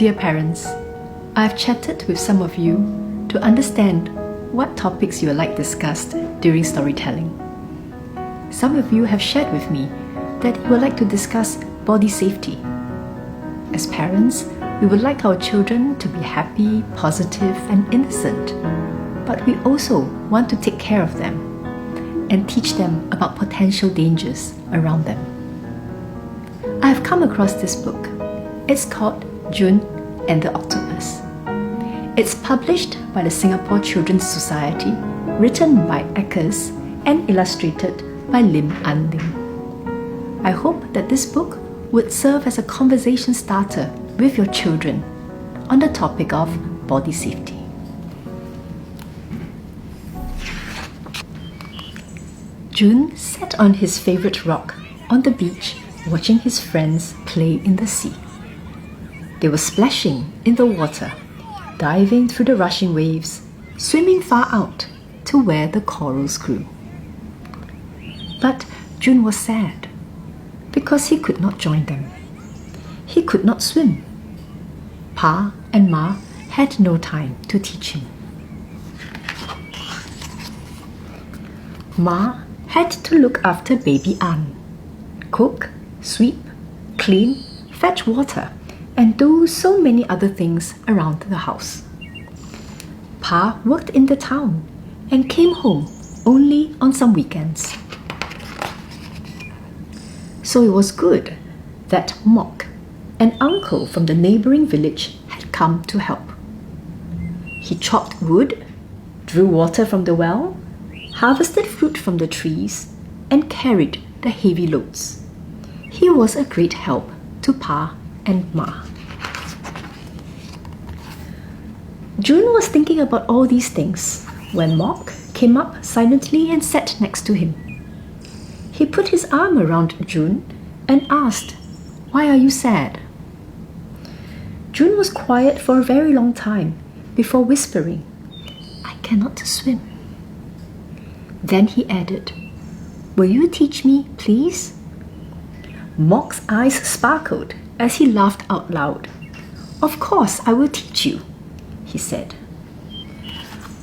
Dear parents, I've chatted with some of you to understand what topics you would like discussed during storytelling. Some of you have shared with me that you would like to discuss body safety. As parents, we would like our children to be happy, positive, and innocent, but we also want to take care of them and teach them about potential dangers around them. I have come across this book. It's called Jun and the Octopus. It's published by the Singapore Children's Society, written by Eckers and illustrated by Lim An Ling. I hope that this book would serve as a conversation starter with your children on the topic of body safety. Jun sat on his favorite rock on the beach, watching his friends play in the sea. They were splashing in the water, diving through the rushing waves, swimming far out to where the corals grew. But Jun was sad because he could not join them. He could not swim. Pa and Ma had no time to teach him. Ma had to look after baby An, cook, sweep, clean, fetch water, and do so many other things around the house. Pa worked in the town and came home only on some weekends. So it was good that Mok, an uncle from the neighbouring village, had come to help. He chopped wood, drew water from the well, harvested fruit from the trees, and carried the heavy loads. He was a great help to Pa and Ma. Jun was thinking about all these things when Mok came up silently and sat next to him. He put his arm around Jun and asked, "Why are you sad?" Jun was quiet for a very long time before whispering, "I cannot swim." Then he added, "Will you teach me, please?" Mok's eyes sparkled as he laughed out loud. "Of course, I will teach you," he said.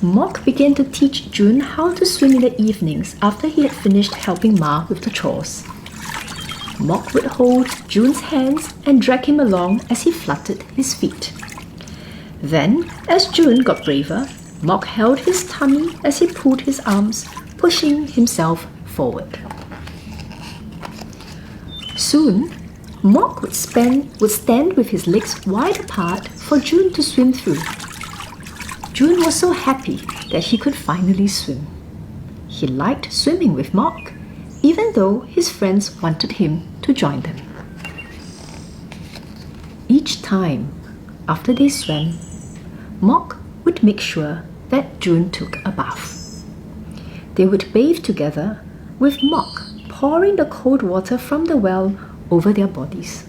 Mok began to teach Jun how to swim in the evenings after he had finished helping Ma with the chores. Mok would hold Jun's hands and drag him along as he fluttered his feet. Then, as Jun got braver, Mok held his tummy as he pulled his arms, pushing himself forward. Soon, Mok would stand with his legs wide apart for Jun to swim through. Jun was so happy that he could finally swim. He liked swimming with Mok, even though his friends wanted him to join them. Each time after they swam, Mok would make sure that Jun took a bath. They would bathe together, with Mok pouring the cold water from the well over their bodies.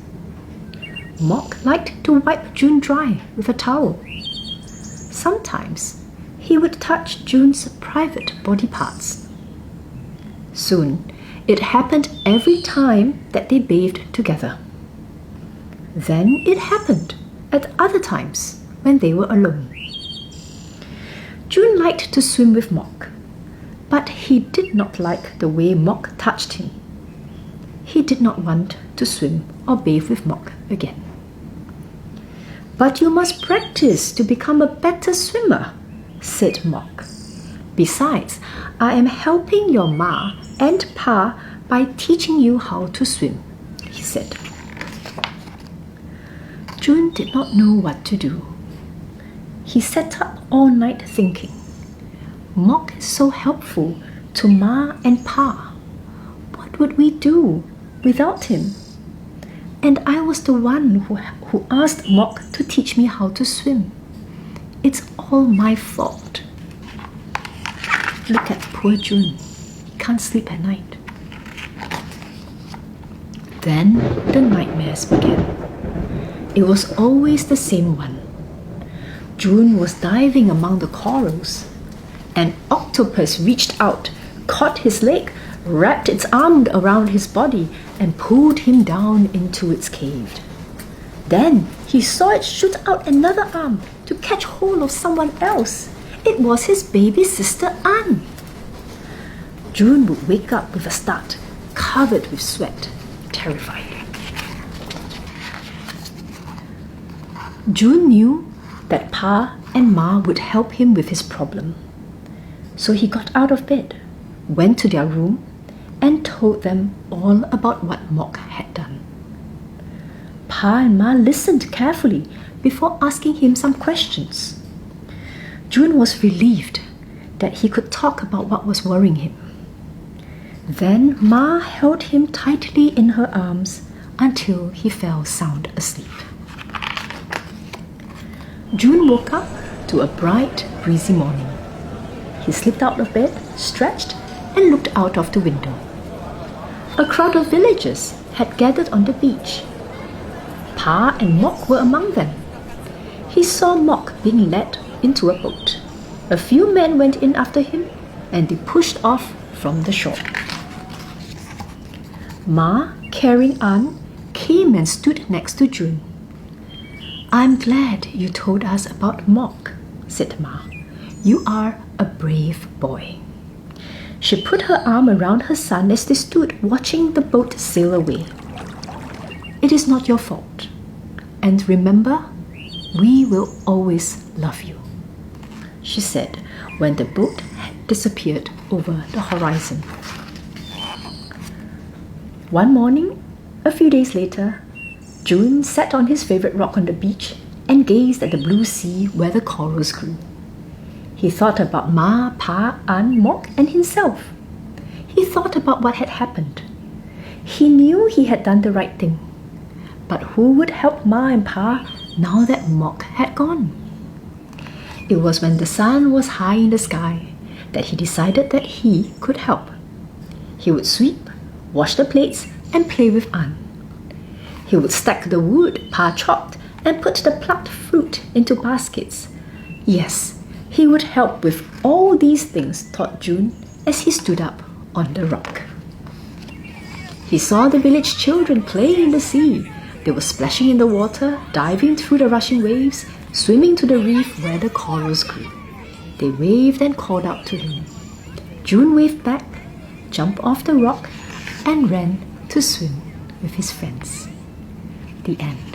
Mok liked to wipe Jun dry with a towel. Sometimes he would touch Jun's private body parts. Soon, it happened every time that they bathed together. Then it happened at other times when they were alone. Jun liked to swim with Mok, but he did not like the way Mok touched him. He did not want to swim or bathe with Mok again. "But you must practice to become a better swimmer," said Mok. "Besides, I am helping your Ma and Pa by teaching you how to swim," he said. Jun did not know what to do. He sat up all night thinking, "Mok is so helpful to Ma and Pa. What would we do without him? And I was the one who asked Mok to teach me how to swim. It's all my fault." Look at poor Jun. He can't sleep at night. Then the nightmares began. It was always the same one. Jun was diving among the corals. An octopus reached out, caught his leg, wrapped its arm around his body, and pulled him down into its cave. Then he saw it shoot out another arm to catch hold of someone else. It was his baby sister Anne. Jun would wake up with a start, covered with sweat, terrified. Jun knew that Pa and Ma would help him with his problem. So he got out of bed, went to their room, and told them all about what Mok had done. Pa and Ma listened carefully before asking him some questions. Jun was relieved that he could talk about what was worrying him. Then Ma held him tightly in her arms until he fell sound asleep. Jun woke up to a bright, breezy morning. He slipped out of bed, stretched, and looked out of the window. A crowd of villagers had gathered on the beach. Pa and Mok were among them. He saw Mok being led into a boat. A few men went in after him, and they pushed off from the shore. Ma, carrying Anne, came and stood next to Jun. "I'm glad you told us about Mok," said Ma. "You are a brave boy." She put her arm around her son as they stood watching the boat sail away. "It is not your fault. And remember, we will always love you," she said when the boat had disappeared over the horizon. One morning, a few days later, Jun sat on his favorite rock on the beach and gazed at the blue sea where the corals grew. He thought about Ma, Pa, An, Mok, and himself. He thought about what had happened. He knew he had done the right thing. But who would help Ma and Pa now that Mok had gone? It was when the sun was high in the sky that he decided that he could help. He would sweep, wash the plates, and play with An. He would stack the wood Pa chopped and put the plucked fruit into baskets. Yes, he would help with all these things, thought Jun as he stood up on the rock. He saw the village children playing in the sea. They were splashing in the water, diving through the rushing waves, swimming to the reef where the corals grew. They waved and called out to him. Jun waved back, jumped off the rock, and ran to swim with his friends. The end.